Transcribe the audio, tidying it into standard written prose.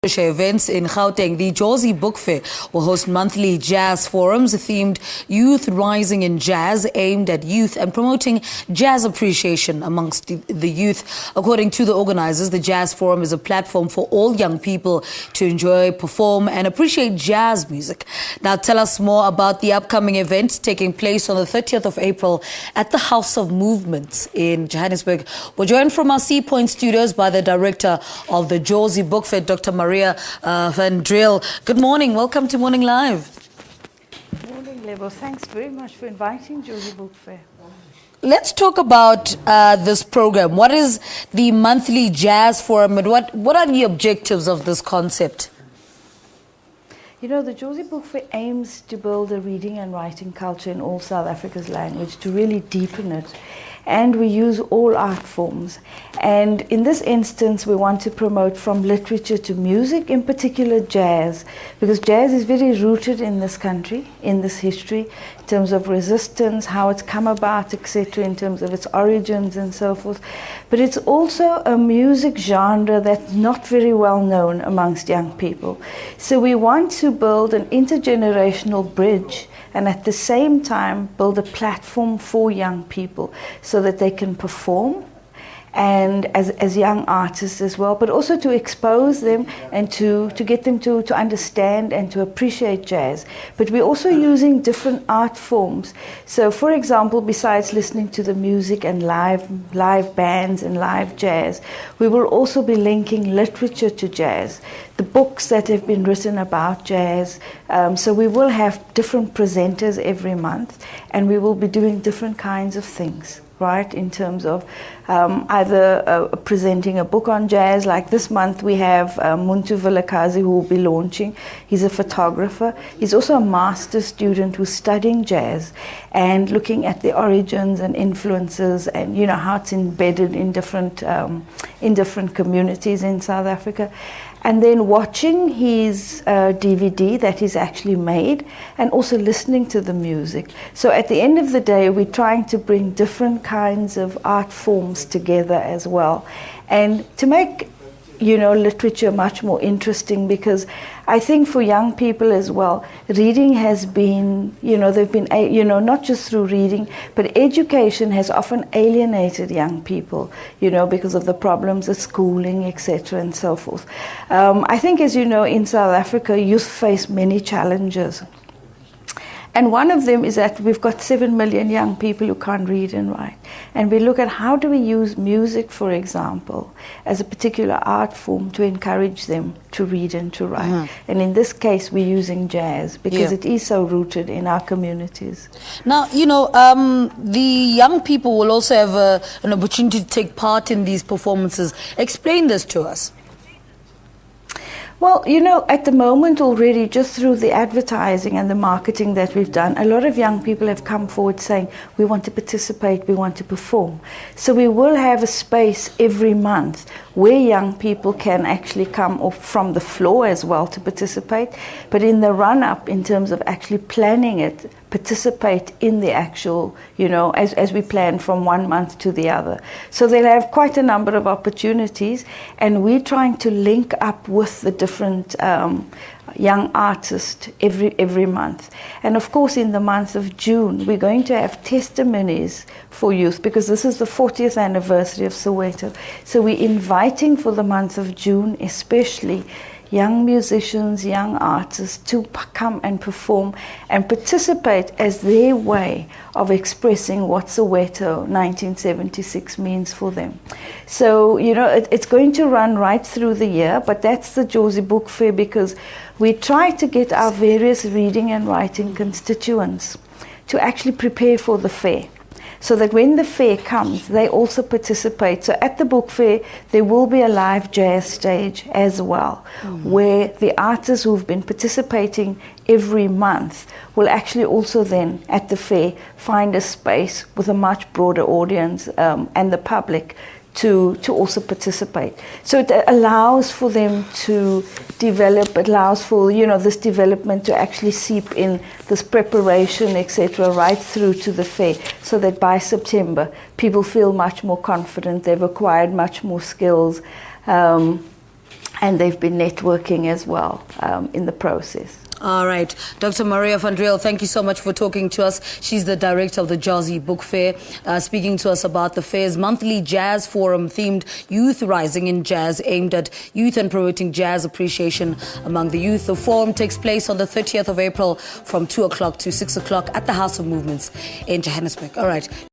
Events in Gauteng, the Jozi Book Fair will host monthly jazz forums themed Youth Rising in Jazz, aimed at youth and promoting jazz appreciation amongst the youth. According to the organizers, the Jazz Forum is a platform for all young people to enjoy, perform and appreciate jazz music. Now tell us more about the upcoming event taking place on the 30th of April at the House of Movements in Johannesburg. We're joined from our Sea Point studios by the director of the Jozi Book Fair, Dr. Maria Van Driel. Good morning. Welcome to Morning Live. Good morning, Lebo. Thanks very much for inviting Jozi Book Fair. Let's talk about this program. What is the monthly jazz forum and what are the objectives of this concept? You know, the Jozi Book Fair aims to build a reading and writing culture in all South Africa's language, to really deepen it. And we use all art forms. And in this instance, we want to promote from literature to music, in particular jazz, because jazz is very rooted in this country, in this history, in terms of resistance, how it's come about, etc., in terms of its origins and so forth. But it's also a music genre that's not very well known amongst young people. So we want to build an intergenerational bridge and at the same time build a platform for young people so that they can perform and as young artists as well, but also to expose them and to get them to understand and to appreciate jazz. But we're also using different art forms. So for example, besides listening to the music and live bands and live jazz, we will also be linking literature to jazz, the books that have been written about jazz. So we will have different presenters every month and we will be doing different kinds of things, right, in terms of either presenting a book on jazz. Like this month we have Muntu Vilakazi, who will be launching. He's a photographer. He's also a master's student who's studying jazz and looking at the origins and influences and, you know, how it's embedded in different communities in South Africa. And then watching his DVD that he's actually made and also listening to the music. So at the end of the day, we're trying to bring different kinds of art forms together as well. And to make, you know, literature much more interesting, because I think for young people as well, reading has been, you know, they've been, you know, not just through reading, but education has often alienated young people, you know, because of the problems of schooling, etc., and so forth. I think, as you know, in South Africa, youth face many challenges. And one of them is that we've got 7 million young people who can't read and write. And we look at how do we use music, for example, as a particular art form to encourage them to read and to write. Mm-hmm. And in this case, we're using jazz because it is so rooted in our communities. Now, you know, the young people will also have an opportunity to take part in these performances. Explain this to us. Well, you know, at the moment already, just through the advertising and the marketing that we've done, a lot of young people have come forward saying, we want to participate, we want to perform. So we will have a space every month where young people can actually come off from the floor as well to participate. But in the run-up, in terms of actually planning it, participate in the actual, you know, as we plan from one month to the other. So they'll have quite a number of opportunities, and we're trying to link up with the different young artists every month. And of course, in the month of June, we're going to have testimonies for youth, because this is the 40th anniversary of Soweto. So we're inviting for the month of June, especially young musicians, young artists to come and perform and participate as their way of expressing what Soweto 1976 means for them. So, you know, it's going to run right through the year, but that's the Jozi Book Fair, because we try to get our various reading and writing constituents to actually prepare for the fair, so that when the fair comes, they also participate. So at the book fair, there will be a live jazz stage as well, where the artists who've been participating every month will actually also then, at the fair, find a space with a much broader audience and the public to also participate. So it allows for them to develop, it allows for, you know, this development to actually seep in, this preparation, etc., right through to the fair, so that by September people feel much more confident, they've acquired much more skills, and they've been networking as well in the process. All right. Dr. Maria van Driel, thank you so much for talking to us. She's the director of the Jazzy Book Fair, speaking to us about the fair's monthly jazz forum themed Youth Rising in Jazz, aimed at youth and promoting jazz appreciation among the youth. The forum takes place on the 30th of April from 2 o'clock to 6 o'clock at the House of Movements in Johannesburg. All right.